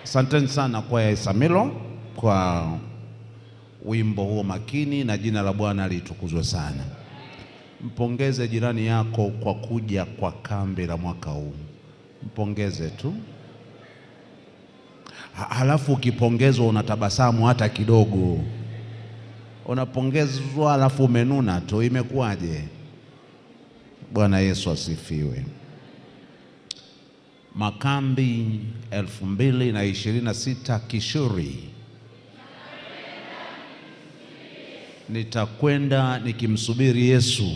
Asanteni sana kwaya Isamilo kwa wimbo huo makini, na jina la Bwana litukuzwe sana. Mpongeze jirani yako kwa kuja kwa kambi la mwaka huu. Mpongeze tu. Halafu ukipongezwa unatabasamu hata kidogo. Unapongezwa halafu umenuna tu, imekuwaje? Bwana Yesu asifiwe. Makambi 2026 Kishuri. Nitakwenda nikimsubiri Yesu.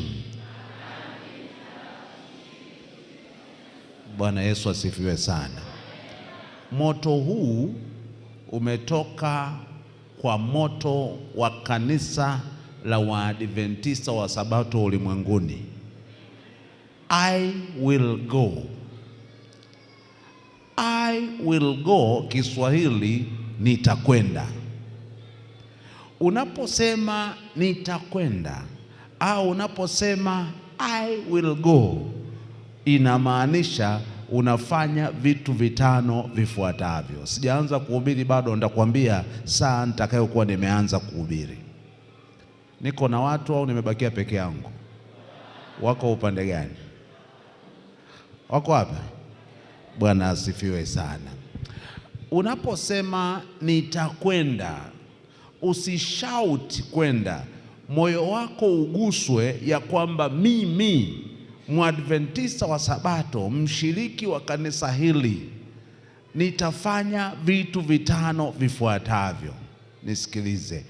Bwana Yesu asifiwe sana. Moto huu umetoka kwa moto wa kanisa la Waadventista wa Sabato ulimwenguni. I will go. I will go, Kiswahili nitakwenda. Unaposema nitakwenda au unaposema I will go, inamaanisha unafanya vitu vitano vifuatavyo. Sijaanza kuhubiri bado, nitakwambia saa nitakayokuwa nimeanza kuhubiri. Niko na watu au nimebakia peke yangu? Wako upande gani? Wako hapa? Bwana asifiwe sana. Unaposema nitakwenda, usishout kwenda. Moyo wako uguswe ya kwamba mimi Mwadventista wa Sabato, mshiriki wa kanisa hili, nitafanya vitu vitano vifuatavyo. Nisikilize.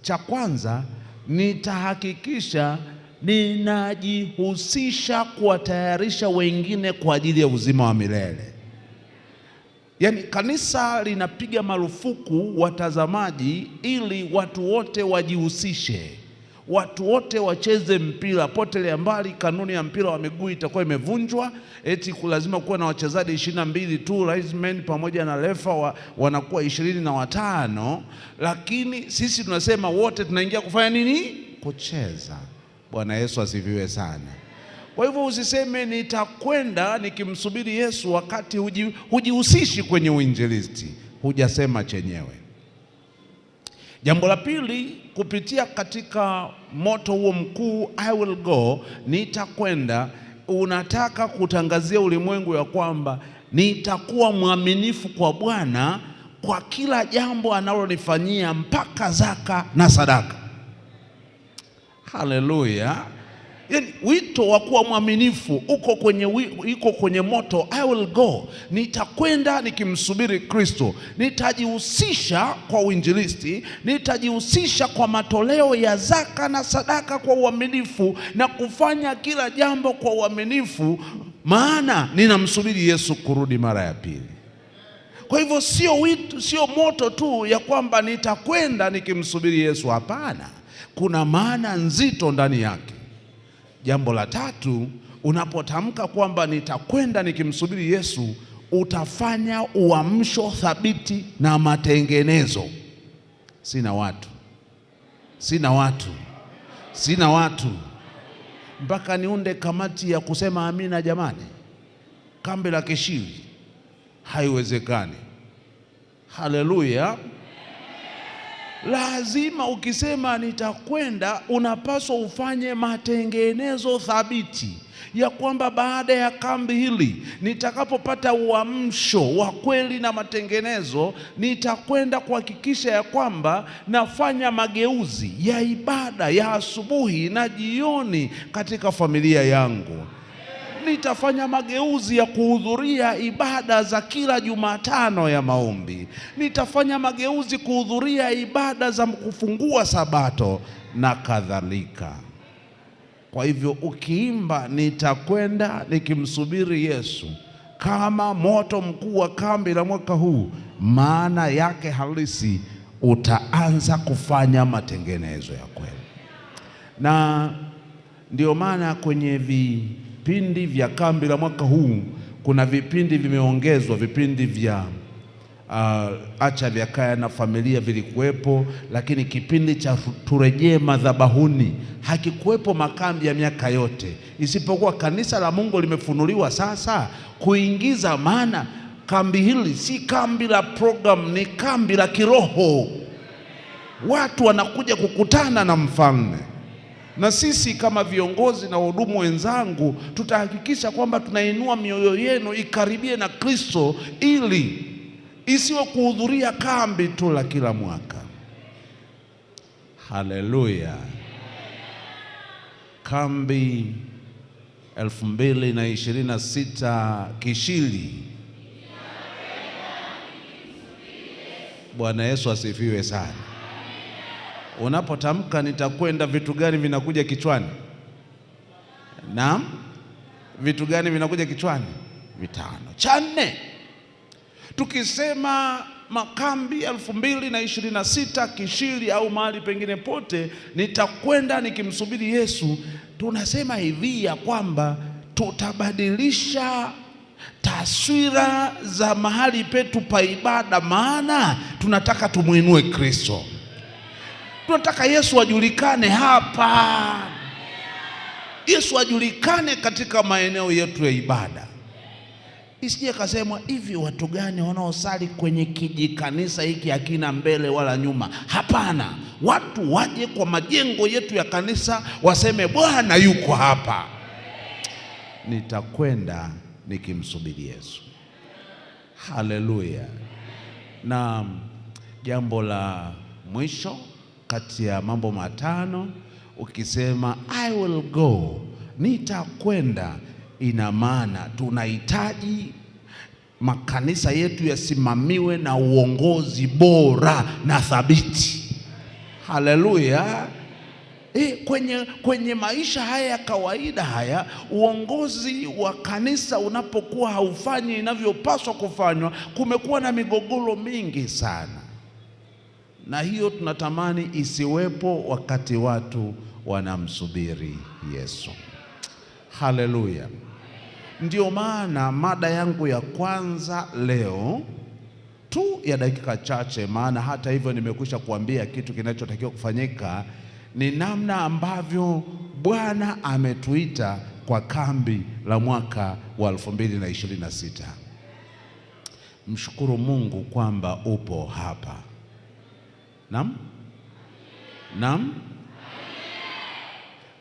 Cha kwanza, nitahakikisha ninajihusisha kuwatayarisha wengine kwa ajili ya uzima wa milele. Yaani kanisa linapiga marufuku watazamaji ili watu wote wajihusishe. Watu wote wacheze mpira, potelea mbali kanuni ya mpira wa miguu itakuwa imevunjwa. Eti lazima kuwa na wachezaji 22 tu, linesmen pamoja na refa wanakuwa 25, lakini sisi tunasema wote tunaingia kufanya nini? Kucheza. Bwana Yesu asifiwe sana. Kwa hivyo usiseme nitakwenda nikimsubiri Yesu wakati hujihusishi kwenye uinjilisti, hujasema chenyewe. Jambo la pili, kupitia katika moto huo mkuu I will go, nitakwenda, unataka kutangazia ulimwengu ya kwamba nitakuwa mwaminifu kwa Bwana kwa kila jambo analonifanyia, mpaka zaka na sadaka. Haleluya. Yani wito wa kuwa mwaminifu uko kwenye moto I will go. Nitakwenda nikimsubiri Kristo, nitajihusisha kwa uinjilisti, nitajihusisha kwa matoleo ya zaka na sadaka kwa uaminifu, na kufanya kila jambo kwa uaminifu, maana ninamsubiri Yesu kurudi mara ya pili. Kwa hivyo sio moto tu ya kwamba nitakwenda nikimsubiri Yesu, hapana. Kuna maana nzito ndani yake. Jambo la tatu, unapotamka kwamba nitakwenda nikimsubiri Yesu, utafanya uamsho thabiti na matengenezo. Sina watu mpaka niunde kamati ya kusema amina. Jamani, kambi la Kishiri haiwezekani. Haleluya. Lazima ukisema nitakwenda, unapaswa ufanye matengenezo thabiti ya kwamba baada ya kambi hili, nitakapopata uamsho wa kweli na matengenezo, nitakwenda kuhakikisha ya kwamba nafanya mageuzi ya ibada ya asubuhi na jioni katika familia yangu. Nitafanya mageuzi ya kuhudhuria ibada za kila Jumatano ya maombi. Nitafanya mageuzi kuhudhuria ibada za kufungua Sabato na kadhalika. Kwa hivyo ukiimba nitakwenda nikimsubiri Yesu kama moto mkuu wa kambi la mwaka huu, maana yake halisi utaanza kufanya matengenezo ya kweli. Na ndio maana kwenye vipindi vya kambi la mwaka huu kuna vipindi vimeongezwa, vipindi vya acha vya kaya na familia vilikuwepo, lakini kipindi cha turejee madhabahuni hakikuwepo makambi ya miaka yote, isipokuwa kanisa la Mungu limefunuliwa sasa kuingiza. Maana kambi hili si kambi la program, ni kambi la kiroho. Watu wanakuja kukutana na mfalme, na sisi kama viongozi na wahudumu wenzangu tutahakikisha kwamba tunainua mioyo yenu ikaribie na Kristo, ili isiwe kuhudhuria kambi tu la kila mwaka. Haleluya. Kambi 2026 Kishili. Bwana Yesu asifiwe sana. Unapotamka nitakwenda, vitu gani vinakuja kichwani? Naam, vitu gani vinakuja kichwani? Vitano. Cha nne, tukisema makambi 2026 Kishili au mahali pengine pote nitakwenda nikimsubiri Yesu, tunasema hivi ya kwamba tutabadilisha taswira za mahali petu pa ibada, maana tunataka tumuinue Kristo. Tunataka Yesu ajulikane hapa. Yesu ajulikane katika maeneo yetu ya ibada. Isije kasemwa hivi, watu gani wanaosali kwenye kijikanisa hiki hakina mbele wala nyuma. Hapana, watu waje kwa majengo yetu ya kanisa waseme Bwana yuko hapa. Nitakwenda nikimsubiri Yesu. Haleluya. Na jambo la mwisho kati ya mambo matano, ukisema I will go, nitakwenda, ina maana tunahitaji makanisa yetu yasimamiwe na uongozi bora na thabiti. Haleluya. Kwenye maisha haya ya kawaida haya, uongozi wa kanisa unapokuwa haufanyi inavyopaswa kufanywa, kumekuwa na migogoro mingi sana, na hiyo tunatamani isiwepo wakati watu wanamsubiri Yesu. Haleluya. Ndio maana mada yangu ya kwanza leo tu ya dakika chache, maana hata hivyo nimekwisha kuambia kitu kinachotakiwa kufanyika, ni namna ambavyo Bwana ametuita kwa kambi la mwaka wa 2026. Mshukuru Mungu kwamba upo hapa. Naam? Naam?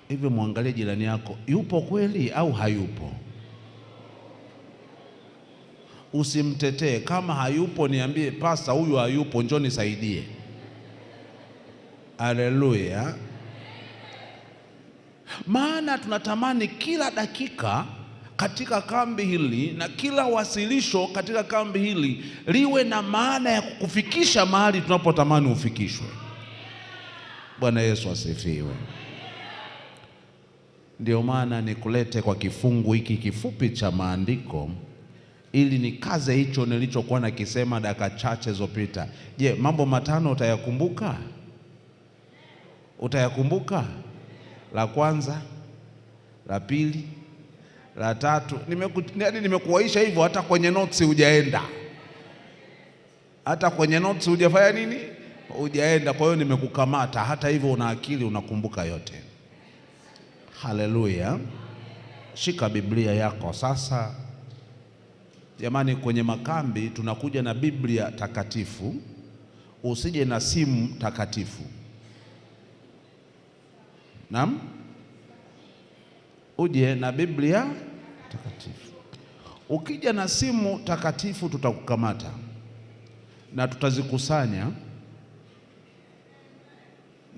Hivyo muangalie jirani yako, yupo kweli au hayupo? Usimtetee. Kama hayupo niambie, pasta huyu hayupo, njoo nisaidie. Haleluya. Maana tunatamani kila dakika katika kambi hili na kila wasilisho katika kambi hili liwe na maana ya kukufikisha mahali tunapotamani ufikishwe. Bwana Yesu asifiwe. Ndio maana nikulete kwa kifungu hiki kifupi cha maandiko ili nikaze hicho nilichokuwa nakisema dakika chache zilizopita. Je, mambo matano utayakumbuka? Utayakumbuka? La kwanza, la pili, la tatu. Nimekuwaisha hivyo hata kwenye notes hujaenda. Hata kwenye notes hujafanya nini? Hujaenda. Kwa hiyo nimekukamata. Hata hivyo una akili, unakumbuka yote. Haleluya. Shika Biblia yako sasa. Jamani, kwenye makambi tunakuja na Biblia takatifu. Usije na simu takatifu. Naam? Uje na Biblia takatifu. Ukija na simu takatifu tutakukamata na tutazikusanya.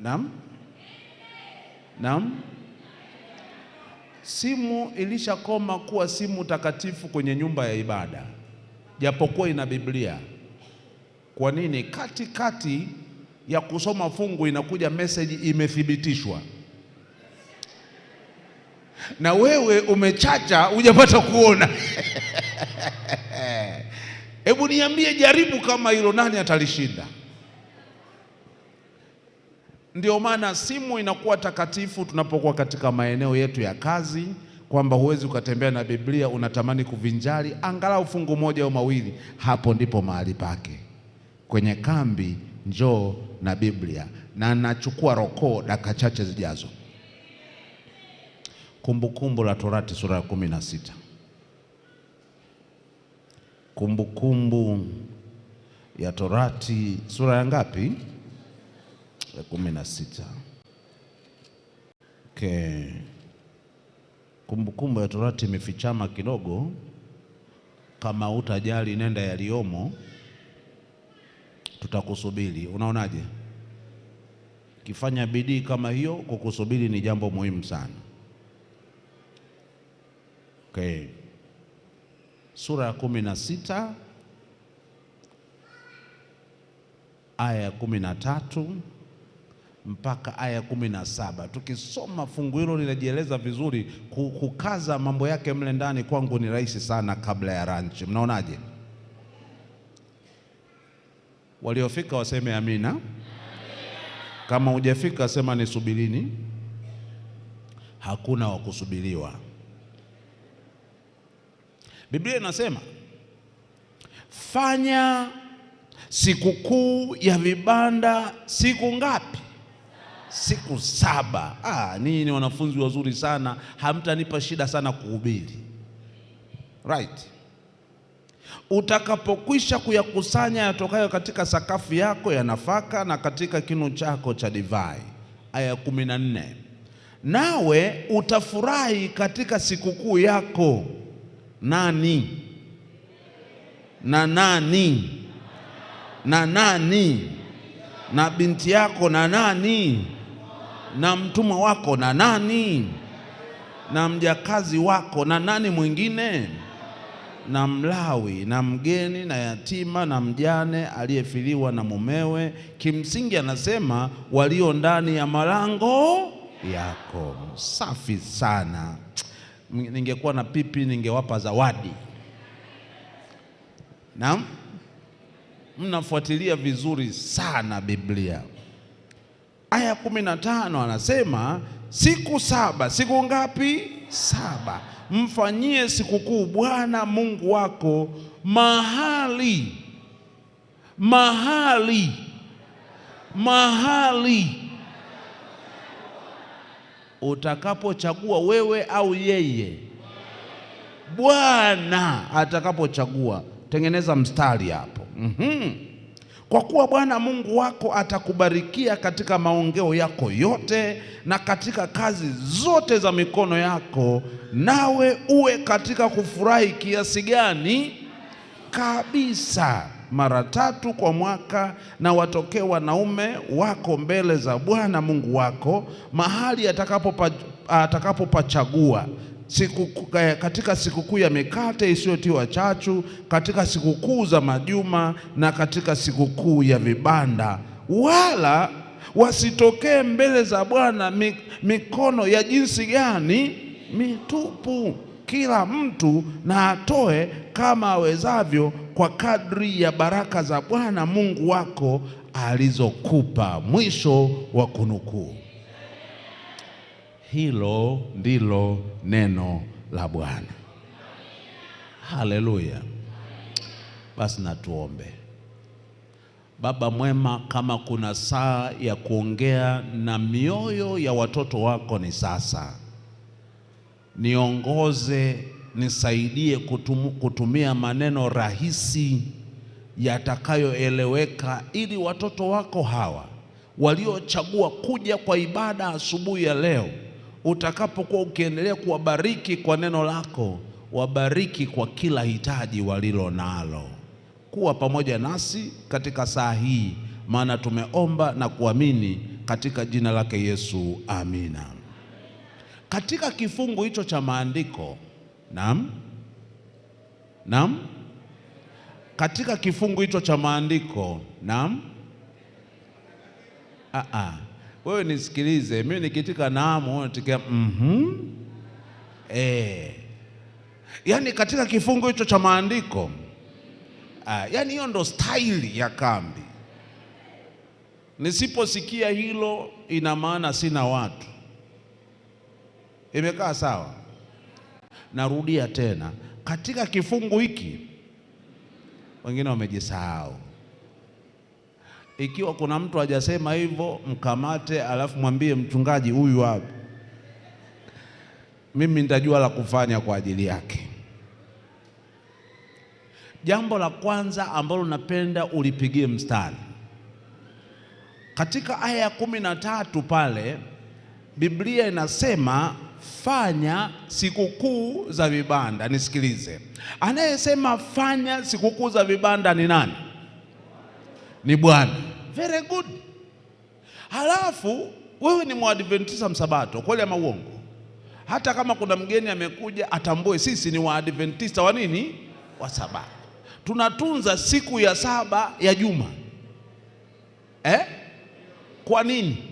Naam? Naam? Simu ilishakoma kuwa simu takatifu kwenye nyumba ya ibada, japokuwa ina Biblia. Kwa nini? Katikati ya kusoma fungu inakuja message imethibitishwa, na wewe umechacha hujapata kuona. Hebu niambie, jaribu kama hilo, nani atalishinda? Ndio maana simu inakuwa takatifu tunapokuwa katika maeneo yetu ya kazi, kwamba huwezi ukatembea na Biblia, unatamani kuvinjari angalau fungu moja au mawili. Hapo ndipo mahali pake. Kwenye kambi njoo na Biblia, na nachukua rokoo dakika chache zijazo. Kumbukumbu la Torati sura ya 16. Kumbukumbu ya Torati sura ya ngapi? Ya 16. Okay. Kumbukumbu ya Torati imefichama kidogo. Kama utajali nenda yaliomo, tutakusubiri. Unaonaje? Kifanya bidii kama hiyo, kukusubiri ni jambo muhimu sana. Okay. Sura ya 16 aya ya 13 mpaka aya ya 17. Tukisoma fungu hilo linajieleza vizuri, kukaza mambo yake mle ndani kwangu ni rahisi sana kabla ya lunch. Mnaonaje? Waliofika waseme amina. Kama hujafika sema nisubirini. Hakuna wa kusubiriwa. Biblia inasema fanya sikukuu ya vibanda siku ngapi? Siku 7. Ninyi ni wanafunzi wazuri sana, hamtanipa shida sana kuhubiri. Right. Utakapokwisha kuyakusanya yatokayo katika sakafu yako ya nafaka na katika kinu chako cha divai. Aya 14. Nawe utafurahi katika sikukuu yako. Nani? Na nani? Na nani? Na binti yako na nani? Na mtumwa wako na nani? Na mjakazi wako na nani mwingine? Na Mlawi na mgeni na yatima na mjane aliyefiliwa na mumewe. Kimsingi anasema walio ndani ya malango yako. Safi sana. Ningekuwa na pipi ningewapa zawadi. Naam? Mnafuatilia vizuri sana Biblia. Aya 15 anasema siku 7. Siku ngapi? 7. Mfanyie sikukuu Bwana Mungu wako mahali utakapochagua wewe au yeye. Bwana atakapochagua. Tengeneza mstari hapo. Kwa kuwa Bwana Mungu wako atakubarikia katika maongeo yako yote na katika kazi zote za mikono yako, nawe uwe katika kufurahi kiasi gani? Kabisa. Mara 3 kwa mwaka, na watokee wanaume wako mbele za Bwana Mungu wako mahali atakapopachagua katika sikukuu ya mikate isiyotiwa chachu, katika sikukuu za majuma na katika sikukuu ya vibanda. Wala wasitokee mbele za Bwana mikono ya jinsi gani? Mitupu. Kila mtu na atoe kama awezavyo kwa kadri ya baraka za Bwana Mungu wako alizokupa. Mwisho wa kunukuu. Hilo ndilo neno la Bwana. Haleluya. Basi na tuombe. Baba mwema, kama kuna saa ya kuongea na mioyo ya watoto wako ni sasa. Niongoze, nisaidie kutumia maneno rahisi yatakayoeleweka, ili watoto wako hawa waliochagua kuja kwa ibada asubuhi ya leo, utakapokuwa ukiendelea kuwabariki kwa neno lako, wabariki kwa kila hitaji walilo nalo. Kuwa pamoja nasi katika saa hii, maana tumeomba na kuamini katika jina lake Yesu, amina. Katika kifungu hicho cha maandiko, naam, katika kifungu hicho cha maandiko, wewe nisikilize, mimi nikitika naam, wewe unatikia yaani katika kifungu hicho cha maandiko, yaani hiyo ndo style ya kambi. Nisiposikia hilo ina maana sina watu. Imekaa sawa? Narudia tena, katika kifungu hiki, wengine wamejisahau. Ikiwa kuna mtu hajasema hivyo, mkamate alafu mwambie mchungaji, huyu hapa, mimi nitajua la kufanya kwa ajili yake. Jambo la kwanza ambalo napenda ulipigie mstari katika aya ya 13 pale, Biblia inasema fanya sikukuu za vibanda. Nisikilize, anayesema fanya sikukuu za vibanda ni nani? Ni Bwana. Very good. Halafu wewe ni Mwadventista msabato, kweli ama uongo? Hata kama kuna mgeni amekuja atambue sisi ni Waadventista wa nini? Wa Sabato. Tunatunza siku ya 7 ya juma. Kwa nini?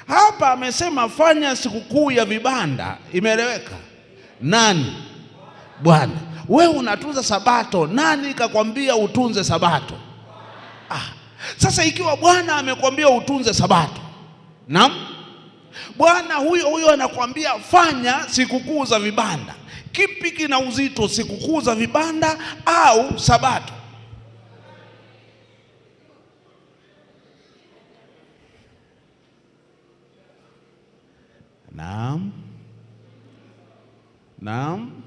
Hapa amesema fanya sikukuu ya vibanda, imeeleweka. Nani? Bwana. Wewe unatunza Sabato, nani kakwambia utunze Sabato? Sasa ikiwa Bwana amekwambia utunze Sabato, naam, Bwana huyo anakuambia fanya sikukuu za vibanda, kipi kina uzito, sikukuu za vibanda au Sabato? Naam.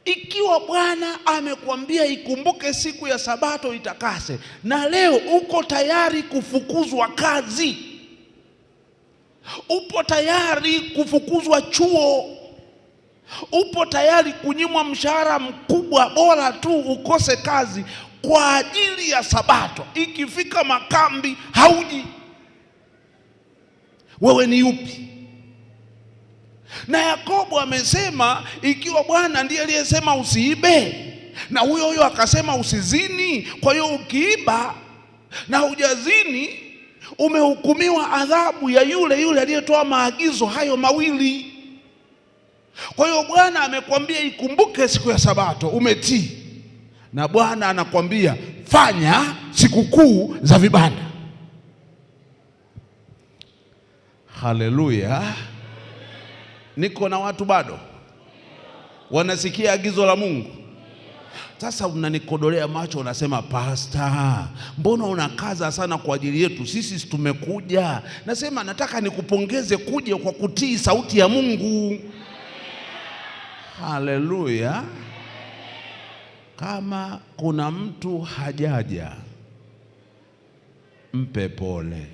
Ikiwa Bwana amekwambia ikumbuke siku ya Sabato itakase, na leo uko tayari kufukuzwa kazi, upo tayari kufukuzwa chuo, upo tayari kunyimwa mshahara mkubwa, bora tu ukose kazi kwa ajili ya Sabato, ikifika makambi hauji, wewe ni yupi? Na Yakobo amesema ikiwa Bwana ndiye aliyesema usiibe, na huyo akasema usizini, kwa hiyo ukiiba na hujazini umehukumiwa adhabu ya yule aliyetoa maagizo hayo mawili. Kwa hiyo Bwana amekwambia ikumbuke siku ya Sabato, umetii, na Bwana anakwambia fanya sikukuu za vibanda. Haleluya. Niko na watu bado wanasikia agizo la Mungu. Sasa unanikodolea macho, unasema pastor, mbona unakaza sana kwa ajili yetu? Sisi tumekuja. Nasema nataka nikupongeze kuja kwa kutii sauti ya Mungu. Haleluya. Kama kuna mtu hajaja, mpe pole,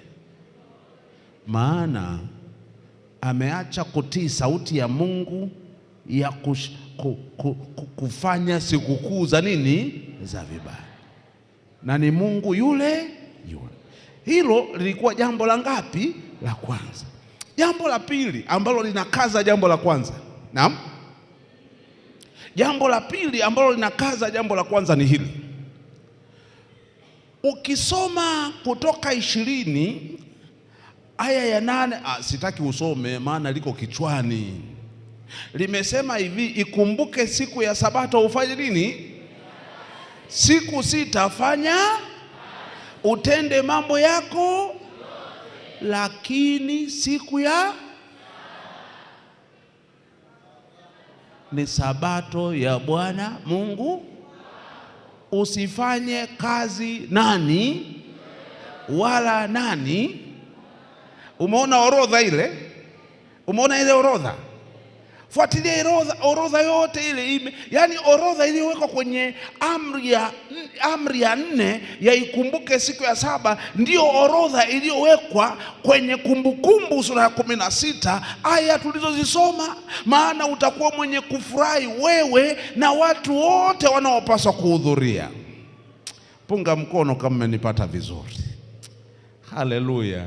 maana ameacha kutii sauti ya Mungu ya kufanya sikukuu za nini? Za vibanda. Na ni Mungu yule. Hilo lilikuwa jambo la ngapi? La kwanza. Jambo la pili ambalo linakaza jambo la kwanza. Naam. Jambo la pili ambalo linakaza jambo la kwanza ni hili. Ukisoma Kutoka 20 aya ya 8, sitaki usome maana liko kichwani. Limesema hivi, ikumbuke siku ya Sabato ufanye nini? Siku 6 fanya utende mambo yako, lakini siku ya ni Sabato ya Bwana Mungu, usifanye kazi nani wala nani. Umeona orodha ile? Umeona ile orodha? Fuatilia orodha yote ile, yani orodha iliyowekwa kwenye amri ya 4 ya ikumbuke siku ya 7, ndio orodha iliyowekwa kwenye Kumbukumbu sura ya 16 aya tulizozisoma. Maana utakuwa mwenye kufurahi wewe na watu wote wanaopaswa kuhudhuria. Punga mkono kama mmenipata vizuri. Haleluya.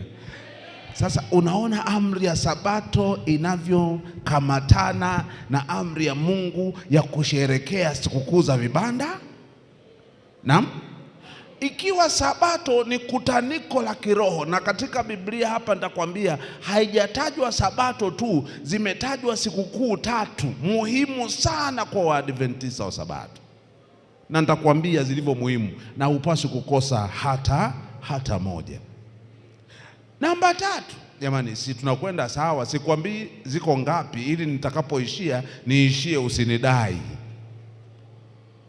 Sasa unaona amri ya Sabato inavyokamatana na amri ya Mungu ya kusherekea sikukuu za vibanda. Naam. Ikiwa Sabato ni kutaniko la kiroho, na katika Biblia hapa nitakwambia haijatajwa Sabato tu, zimetajwa sikukuu 3 muhimu sana kwa Waadventista wa Sabato, na nitakwambia zilivyo muhimu na hupaswi kukosa hata moja. Namba 3, jamani, si tunakwenda sawa? Sikwambii ziko ngapi ili nitakapoishia niishie usinidai.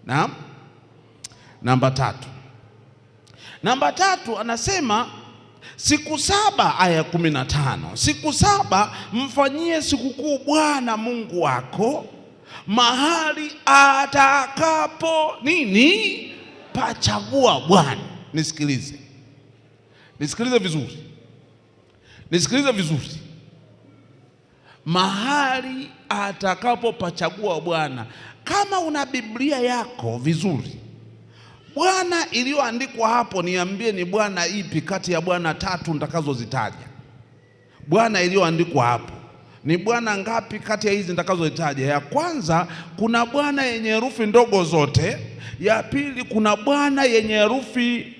Naam. Namba 3 anasema siku 7 aya 15, siku 7 mfanyie sikukuu Bwana Mungu wako mahali atakapo nini pachagua Bwana. Nisikilize vizuri. Mahali atakapo pachagua Bwana. Kama una Biblia yako vizuri, Bwana iliyoandikwa hapo, niambie ni Bwana ipi kati ya Bwana 3 nitakazozitaja? Bwana iliyoandikwa hapo ni Bwana ngapi kati ya hizi nitakazozitaja? Ya kwanza, kuna Bwana yenye herufi ndogo zote. Ya pili, kuna Bwana yenye herufi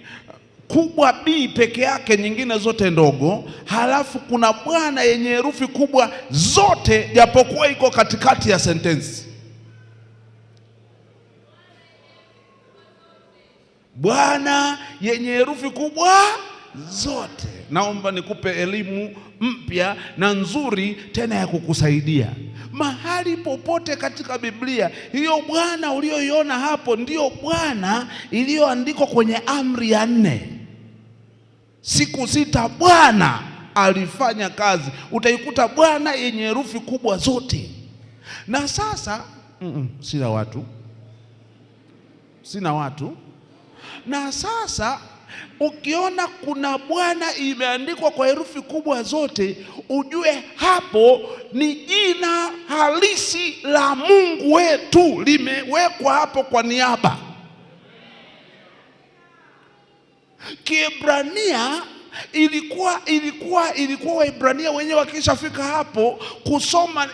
kubwa B peke yake, nyingine zote ndogo. Halafu kuna Bwana yenye herufi kubwa zote japokuwa iko katikati ya sentensi. Bwana yenye herufi kubwa zote. Naomba nikupe elimu mpya na nzuri tena ya kukusaidia. Mahali popote katika Biblia, hiyo Bwana ulioiona hapo ndiyo Bwana iliyoandikwa kwenye amri ya 4. Siku 6 Bwana alifanya kazi. Utaikuta Bwana yenye herufi kubwa zote. Na sasa sina watu. Na sasa ukiona kuna Bwana imeandikwa kwa herufi kubwa zote, ujue hapo ni jina halisi la Mungu wetu limewekwa hapo kwa niaba. Kiebrania ilikuwa Waebrania wenyewe wakishafika hapo kusoma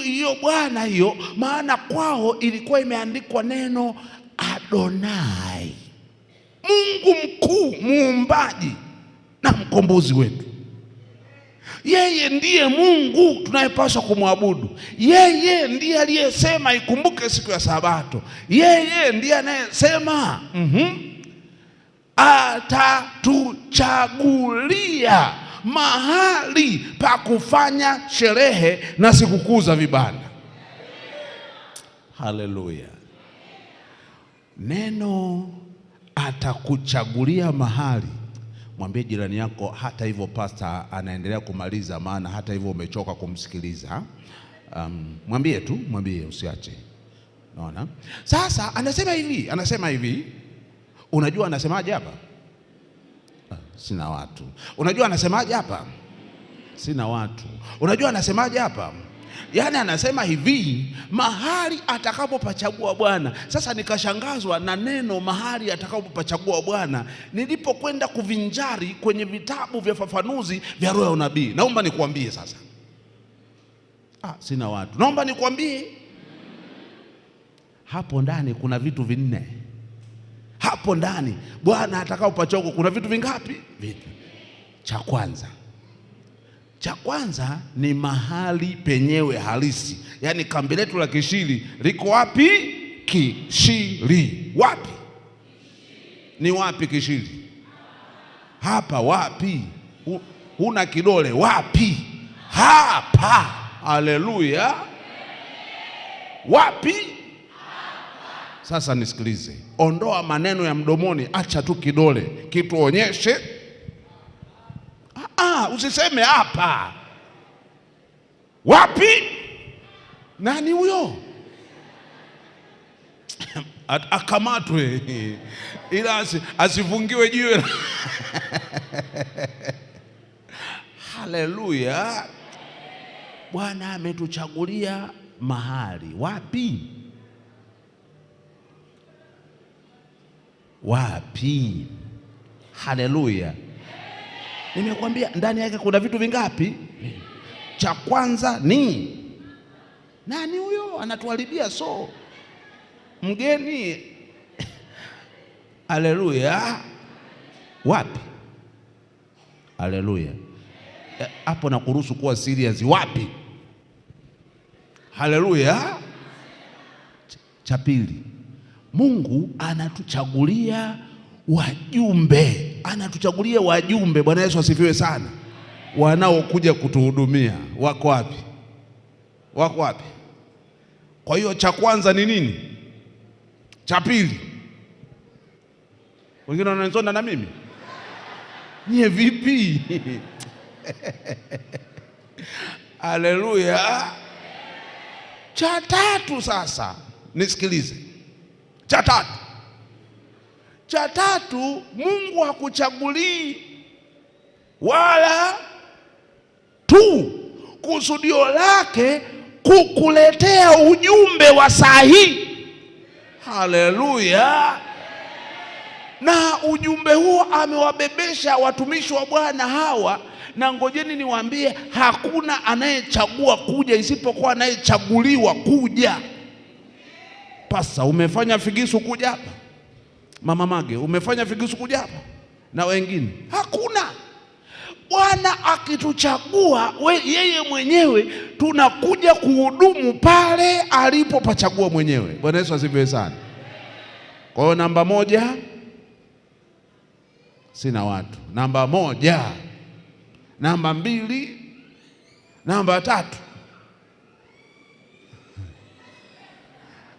hiyo Bwana hiyo, maana kwao ilikuwa imeandikwa neno Adonai, Mungu mkuu, muumbaji na mkombozi wetu. Yeye ndiye Mungu tunayepaswa kumwabudu. Yeye ndiye aliyesema ikumbuke siku ya Sabato. Yeye ndiye anayesema atatuchagulia mahali pa kufanya sherehe na sikukuu za vibanda. Haleluya. Neno atakuchagulia mahali. Mwambie jirani yako, hata hivyo pastor anaendelea kumaliza, maana hata hivyo umechoka kumsikiliza. Mwambie usiache. Unaona? Sasa anasema hivi. Unajua anasemaje hapa? Sina watu. Unajua anasemaje hapa? Sina watu. Unajua anasemaje hapa? Yaani anasema hivi, mahali atakapopachagua Bwana. Sasa nikashangazwa na neno mahali atakapopachagua Bwana nilipokwenda kuvinjari kwenye vitabu vya fafanuzi vya roho ya unabii. Naomba nikuambie sasa. Sina watu. Naomba nikuambie hapo ndani kuna vitu 4. Hapo ndani Bwana atakapopachagua kuna vitu vingapi? Vitu. Cha kwanza ni mahali penyewe halisi. Yaani kambi letu la Kishiri liko wapi? Kishiri. Wapi? Ni wapi Kishiri? Hapa. Wapi? Huna kidole. Wapi? Hapa. Haleluya. Wapi? Sasa nisikilize. Ondoa maneno ya mdomoni, acha tu kidole kituonyeshe. Usiseme hapa. Wapi? Nani huyo? Akamatwe ila asifungiwe jiwe. Haleluya. Bwana ametuchagulia mahali. Wapi? Haleluya. Nimekwambia ndani yake kuna vitu vingapi? Cha kwanza ni nani huyo anatuharibia mgeni? Haleluya. Wapi? Haleluya. Hapo nakuruhusu kuwa serious. Wapi? Haleluya. Cha pili, Mungu anatuchagulia wajumbe. Bwana Yesu asifiwe sana. Wanaokuja kutuhudumia. Wako wapi? Kwa hiyo cha kwanza ni nini? Cha pili, wengine wananizonda na mimi. Nye vipi? Haleluya. Cha tatu sasa, nisikilize. Cha tatu, Mungu hakuchagulii wala tu, kusudio lake kukuletea ujumbe wa sahihi. Haleluya. Na ujumbe huo amewabebesha watumishi wa Bwana hawa, na ngojeni niwaambie, hakuna anayechagua kuja isipokuwa anayechaguliwa kuja. Pasa, umefanya figisu kuja hapa? Mama Mage, umefanya figisu kuja hapa? Na wengine hakuna. Bwana akituchagua yeye mwenyewe, tunakuja kuhudumu pale alipopachagua mwenyewe. Bwana Yesu asifiwe sana. Kwa hiyo namba moja, sina watu. Namba moja, namba mbili, namba tatu.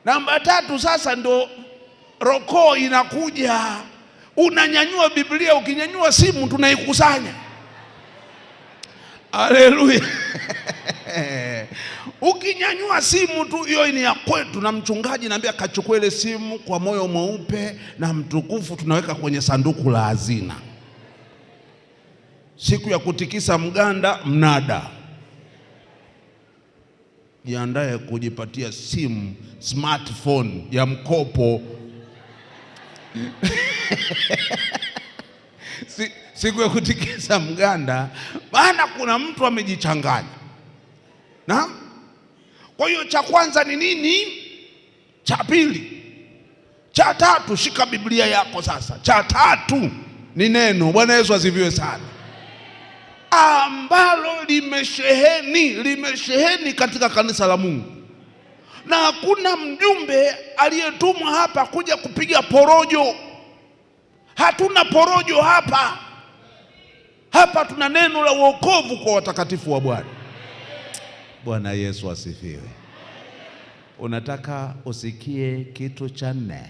Namba tatu sasa ndo roko inakuja. Unanyanyua Biblia, ukinyanyua simu tunaikusanya. Haleluya. Ukinyanyua simu tu, hiyo ni ya kwetu, na mchungaji naambia kachukue ile simu kwa moyo mweupe na mtukufu, tunaweka kwenye sanduku la hazina. Siku ya kutikisa mganda mnada, jiandae kujipatia simu smartphone ya mkopo. Siku ya kutikisa mganda, maana kuna mtu amejichanganya. Na kwa hiyo cha kwanza ni nini? Cha pili. Cha tatu, shika Biblia yako sasa. Cha tatu ni neno. Bwana Yesu asifiwe sana. Ambalo limesheheni katika kanisa la Mungu. Na hakuna mjumbe aliyetumwa hapa kuja kupiga porojo. Hatuna porojo hapa. Hapa tuna neno la wokovu kwa watakatifu wa Bwana. Bwana Yesu asifiwe. Unataka usikie kitu cha nne?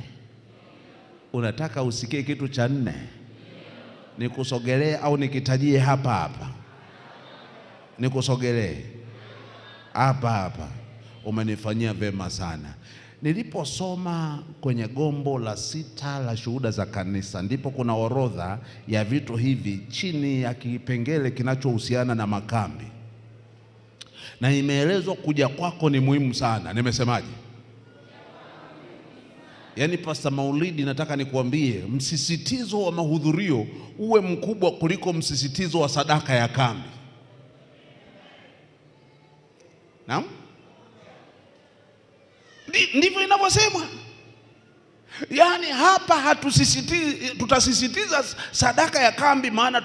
Unataka usikie kitu cha nne? Nikusogelee au nikitajie hapa hapa? Nikusogelee hapa hapa. Umenifanyia vema sana. Niliposoma kwenye gombo la 6 la shuhuda za kanisa, ndipo kuna orodha ya vitu hivi chini ya kipengele kinachohusiana na makambi. Na imeelezwa kuja kwako ni muhimu sana. Nimesemaje? Yaani Pastor Maulidi, nataka nikuambie, msisitizo wa mahudhurio uwe mkubwa kuliko msisitizo wa sadaka ya kambi. Naam? Ndivyo inavyosemwa. Yaani hapa tutasisitiza sadaka ya kambi maana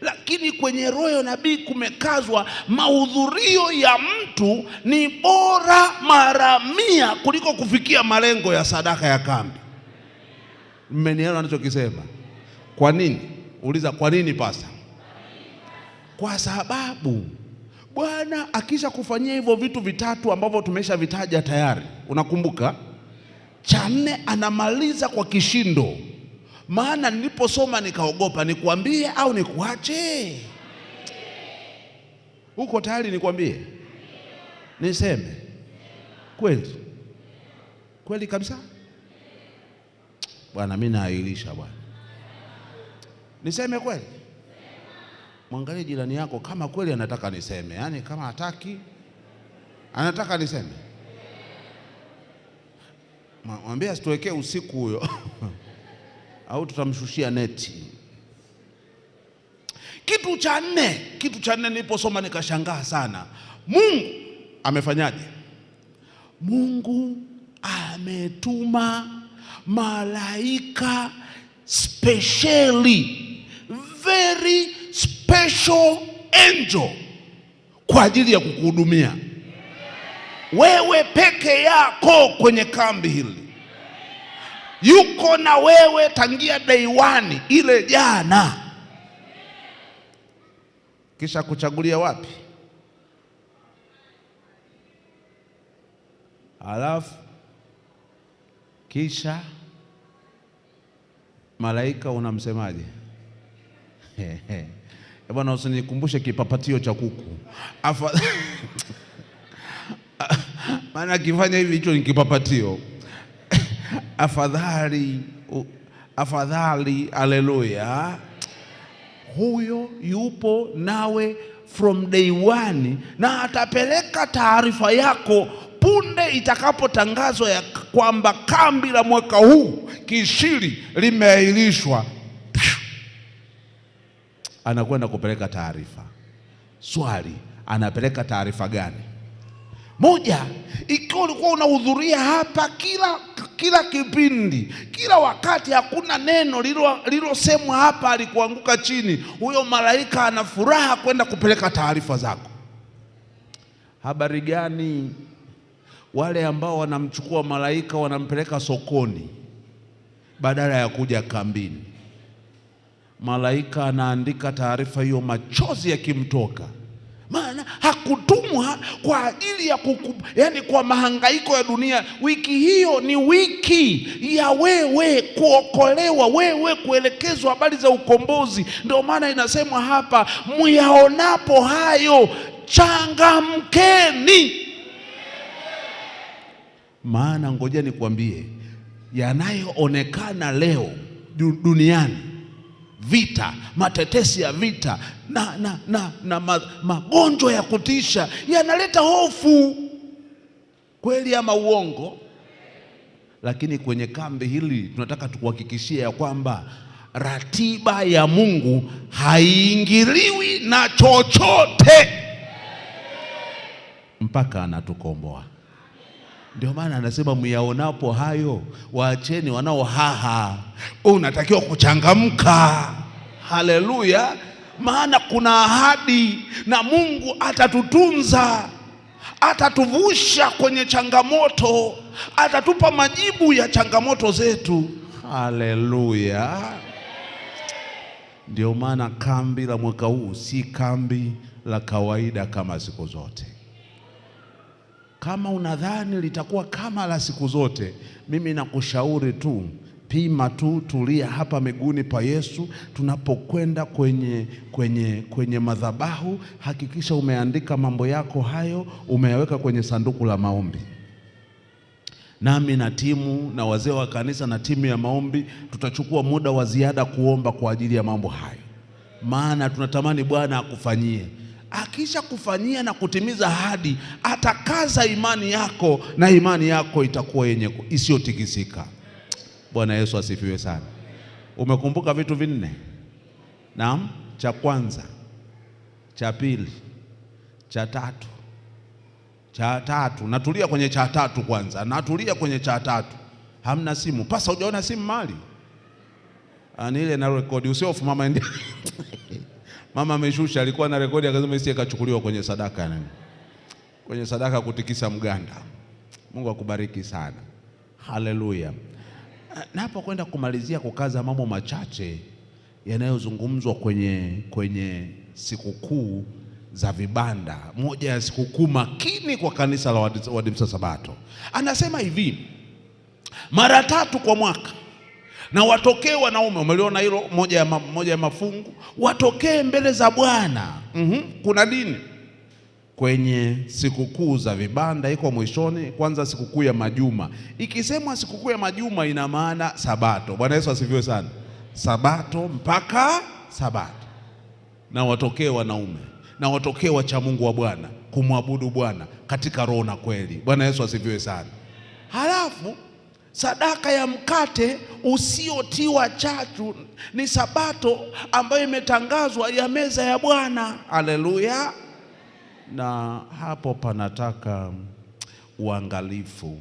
lakini kwenye roho ya nabii kumekazwa mahudhurio ya mtu ni bora mara 100 kuliko kufikia malengo ya sadaka ya kambi. Mmenielewa ninachokisema? Kwa nini? Uliza kwa nini Pastor? Kwa sababu Bwana akisha kufanyia hivyo vitu vitatu ambavyo tumeshavitaja tayari, unakumbuka? Cha nne anamaliza kwa kishindo. Maana niliposoma nikaogopa, nikuambie au nikuache? Uko tayari nikwambie? Niseme kweli? Kweli kabisa? Bwana mimi naahirisha bwana. Niseme kweli? Mwangalie jirani yako kama kweli anataka niseme. Yaani kama hataki, anataka niseme. Mwambie asituwekee usiku huyo. Au tutamshushia neti. Kitu cha nne niliposoma nikashangaa sana. Mungu amefanyaje? Mungu ametuma malaika specially, very special angel kwa ajili ya kukuhudumia wewe peke yako kwenye kambi hili. Yuko na wewe tangia day 1 ile jana. Kisha kuchagulia wapi? Alafu kisha malaika unamsemaje? Bwana usinikumbushe kipapatio cha kuku. Maana kifanya hivi hicho ni kipapatio. Afadhali, haleluya. Huyo yupo nawe from day one, na atapeleka taarifa yako punde itakapotangazwa ya kwamba kambi la mwaka huu Kishiri limeahirishwa. Anakwenda kupeleka taarifa. Swali, anapeleka taarifa gani? Moja, ikiwa ulikuwa unahudhuria hapa kila kipindi, kila wakati, hakuna neno lilosemwa hapa alikuanguka chini, huyo malaika ana furaha kwenda kupeleka taarifa zako. Habari gani wale ambao wanamchukua malaika wanampeleka sokoni badala ya kuja kambini? Malaika anaandika taarifa hiyo machozi yakimtoka, maana hakutumwa kwa ajili ya yani kwa mahangaiko ya dunia. Wiki hiyo ni wiki ya wewe kuokolewa, wewe kuelekezwa habari za ukombozi. Ndio maana inasemwa hapa, myaonapo hayo changamkeni. Maana ngoja nikwambie, yanayoonekana leo duniani, vita, matetesi ya vita na magonjwa ya kutisha, yanaleta hofu. Kweli ama uongo? Lakini kwenye kambi hili tunataka tukuhakikishie ya kwamba ratiba ya Mungu haiingiliwi na chochote mpaka anatukomboa. Ndio maana anasema myaonapo hayo waacheni wanaohaha. Unatakiwa kuchangamka. Haleluya! Maana kuna ahadi, na Mungu atatutunza, atatuvusha kwenye changamoto, atatupa majibu ya changamoto zetu. Haleluya! Ndio maana kambi la mwaka huu si kambi la kawaida kama siku zote. Kama unadhani litakuwa kama la siku zote, mimi nakushauri tu, pima tu, tulia hapa miguuni pa Yesu. Tunapokwenda kwenye madhabahu, hakikisha umeandika mambo yako hayo, umeyaweka kwenye sanduku la maombi. Nami na timu na wazee wa kanisa na timu ya maombi tutachukua muda wa ziada kuomba kwa ajili ya mambo hayo, maana tunatamani Bwana akufanyie. Akisha kufanyia na kutimiza ahadi, atakaza imani yako, na imani yako itakuwa yenye isiyotikisika. Bwana Yesu asifiwe sana. Umekumbuka vitu vinne? Naam, cha kwanza, cha pili, cha tatu. Natulia kwenye cha tatu kwanza. Natulia kwenye cha tatu. Hamna simu. Pasa hujaona simu mali? Ani ile na rekodi usiofu mama ndiye. Mama ameshusha, alikuwa na rekodi akasema isi ikachukuliwa kwenye sadaka nani? Kwenye sadaka kutikisa mganda. Mungu akubariki sana. Haleluya. Na hapo kwenda kumalizia kukaza mambo machache yanayozungumzwa kwenye sikukuu za vibanda, moja ya sikukuu makini kwa kanisa la Waadventista Sabato. Anasema hivi, mara 3 kwa mwaka na watokee wanaume. Umeliona hilo, moja ya mafungu, watokee mbele za Bwana. Kuna dini kwenye sikukuu za vibanda, iko mwishoni. Kwanza sikukuu ya majuma. Ikisemwa sikukuu ya majuma ina maana Sabato. Bwana Yesu asifiwe sana. Sabato mpaka Sabato. Na watokee wanaume, na watokee wacha Mungu wa Bwana, kumwabudu Bwana katika roho na kweli. Bwana Yesu asifiwe sana. Halafu sadaka ya mkate usiotiwa chachu ni Sabato ambayo imetangazwa ya meza ya Bwana. Haleluya. Na hapo panataka uangalifu.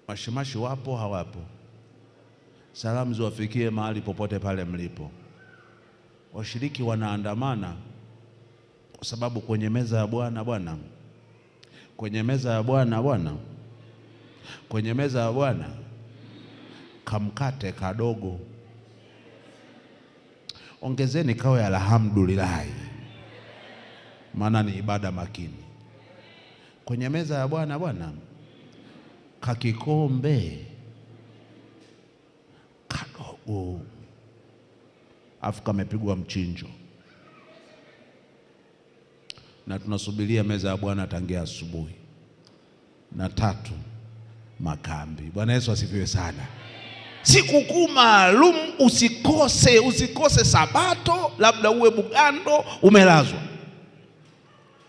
Mashimashi wapo hawapo? Salamu ziwafikie mahali popote pale mlipo. Washiriki wanaandamana kwa sababu kwenye meza ya Bwana kwenye meza ya Bwana kwenye meza ya Bwana kamkate kadogo, ongezeni kawe alhamdulillah, maana ni ibada makini. Kwenye meza ya Bwana kakikombe kadogo, afu kamepigwa mchinjo, na tunasubiria meza ya Bwana tangia asubuhi. Na tatu, makambi. Bwana Yesu asifiwe sana. Sikukuu maalum, usikose Sabato, labda uwe Bugando umelazwa.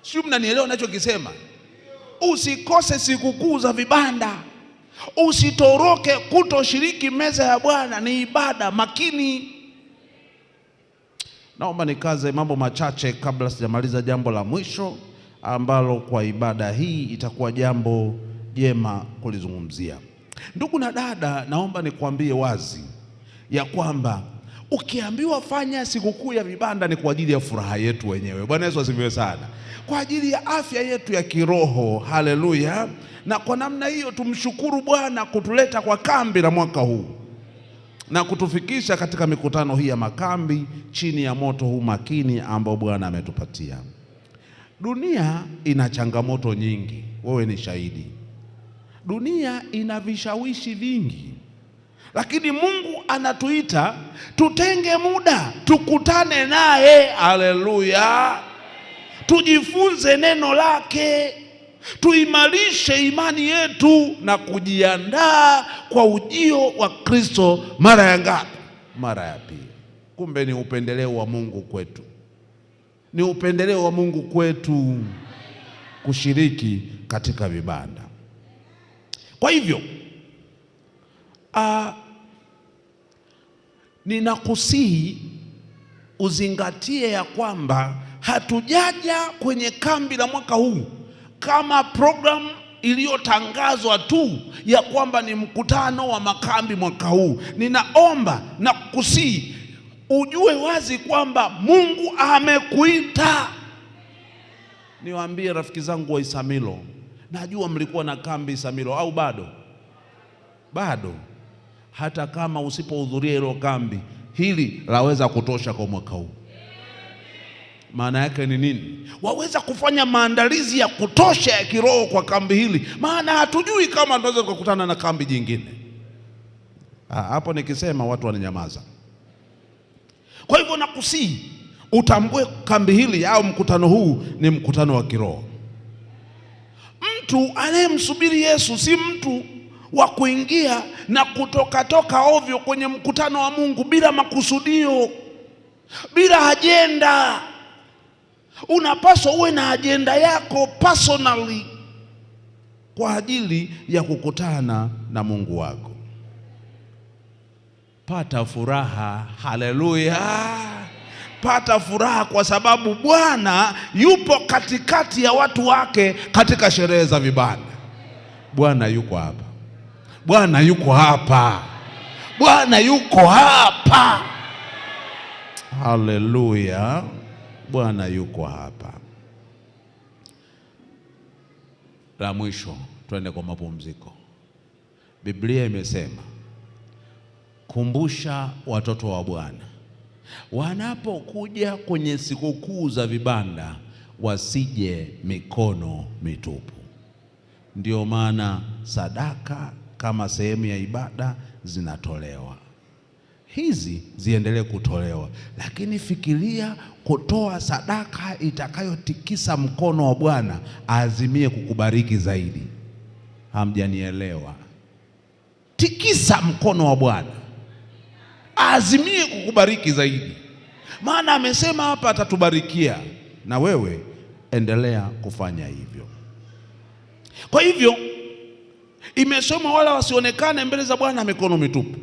Sio, mnanielewa ninachokisema? Usikose sikukuu za vibanda, usitoroke kutoshiriki meza ya Bwana, ni ibada makini. Naomba nikaze mambo machache kabla sijamaliza jambo la mwisho ambalo kwa ibada hii itakuwa jambo jema kulizungumzia. Ndugu na dada, naomba nikwambie wazi ya kwamba ukiambiwa fanya sikukuu ya vibanda ni kwa ajili ya furaha yetu wenyewe. Bwana Yesu asifiwe sana. Kwa ajili ya afya yetu ya kiroho. Haleluya. Na kwa namna hiyo tumshukuru Bwana kutuleta kwa kambi la mwaka huu na kutufikisha katika mikutano hii ya makambi chini ya moto huu makini ambao Bwana ametupatia. Dunia ina changamoto nyingi, wewe ni shahidi. Dunia ina vishawishi vingi, lakini Mungu anatuita tutenge muda tukutane naye. Haleluya. Tujifunze neno lake, tuimarishe imani yetu na kujiandaa kwa ujio wa Kristo mara ya ngapi? Mara ya pili. Kumbe ni upendeleo wa Mungu kwetu, ni upendeleo wa Mungu kwetu kushiriki katika vibanda. Kwa hivyo ninakusihi uzingatie ya kwamba hatujaja kwenye kambi la mwaka huu kama program iliyotangazwa tu ya kwamba ni mkutano wa makambi mwaka huu. Ninaomba na kukusihi ujue wazi kwamba Mungu amekuita. Niwaambie rafiki zangu wa Isamilo, najua mlikuwa na kambi Isamilo, au bado? Bado. Hata kama usipohudhuria hilo kambi, hili laweza kutosha kwa mwaka huu. Maana yake ni nini? Waweza kufanya maandalizi ya kutosha ya kiroho kwa kambi hili, maana hatujui kama tunaweza kukutana na kambi jingine. Hapo nikisema watu wananyamaza. Kwa hivyo nakusihi utambue kambi hili au mkutano huu ni mkutano wa kiroho. Mtu anayemsubiri Yesu si mtu wa kuingia na kutoka ovyo kwenye mkutano wa Mungu bila makusudio, bila ajenda. Unapaswa uwe na ajenda yako personally kwa ajili ya kukutana na Mungu wako. Pata furaha. Haleluya. Pata furaha kwa sababu Bwana yupo katikati ya watu wake katika sherehe za vibanda. Bwana yuko hapa. Bwana yuko hapa. Bwana yuko hapa. Haleluya. Bwana yuko hapa. La mwisho, twende kwa mapumziko. Biblia imesema, kumbusha watoto wa Bwana wanapokuja kwenye sikukuu za vibanda wasije mikono mitupu. Ndio maana sadaka kama sehemu ya ibada zinatolewa. Hizi ziendelee kutolewa, lakini fikiria kutoa sadaka itakayotikisa mkono wa Bwana aazimie kukubariki zaidi. Hamjanielewa? Tikisa mkono wa Bwana aazimie kukubariki zaidi, maana amesema hapa atatubarikia, na wewe endelea kufanya hivyo. Kwa hivyo imesoma wala wasionekane mbele za Bwana mikono mitupu.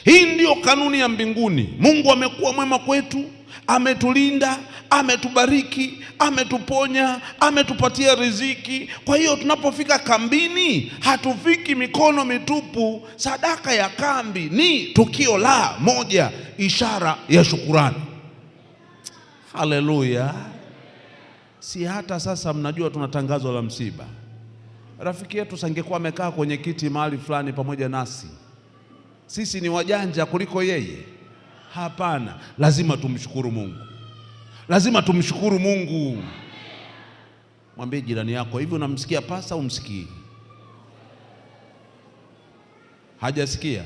Hii ndiyo kanuni ya mbinguni. Mungu amekuwa mwema kwetu, ametulinda, ametubariki, ametuponya, ametupatia riziki. Kwa hiyo tunapofika kambini hatufiki mikono mitupu. Sadaka ya kambi ni tukio la moja, ishara ya shukurani. Haleluya. Si hata sasa mnajua tuna tangazo la msiba. Rafiki yetu sangekuwa amekaa kwenye kiti mahali fulani pamoja nasi, sisi ni wajanja kuliko yeye? Hapana, lazima tumshukuru Mungu. Lazima tumshukuru Mungu. Mwambie jirani yako, hivi unamsikia pasa umsikii? Hajasikia?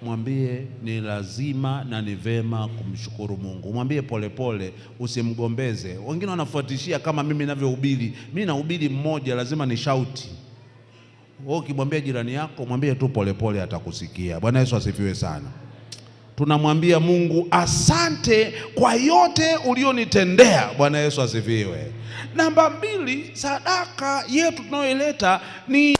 mwambie ni lazima na ni vema kumshukuru Mungu. Mwambie polepole, usimgombeze. Wengine wanafuatishia kama mimi ninavyohubiri. Mimi nahubiri mmoja, lazima ni shauti. Wewe ukimwambia jirani yako, mwambie tu polepole, atakusikia. Bwana Yesu asifiwe sana. Tunamwambia Mungu asante kwa yote ulionitendea. Bwana Yesu asifiwe. Namba 2, sadaka yetu tunayoileta ni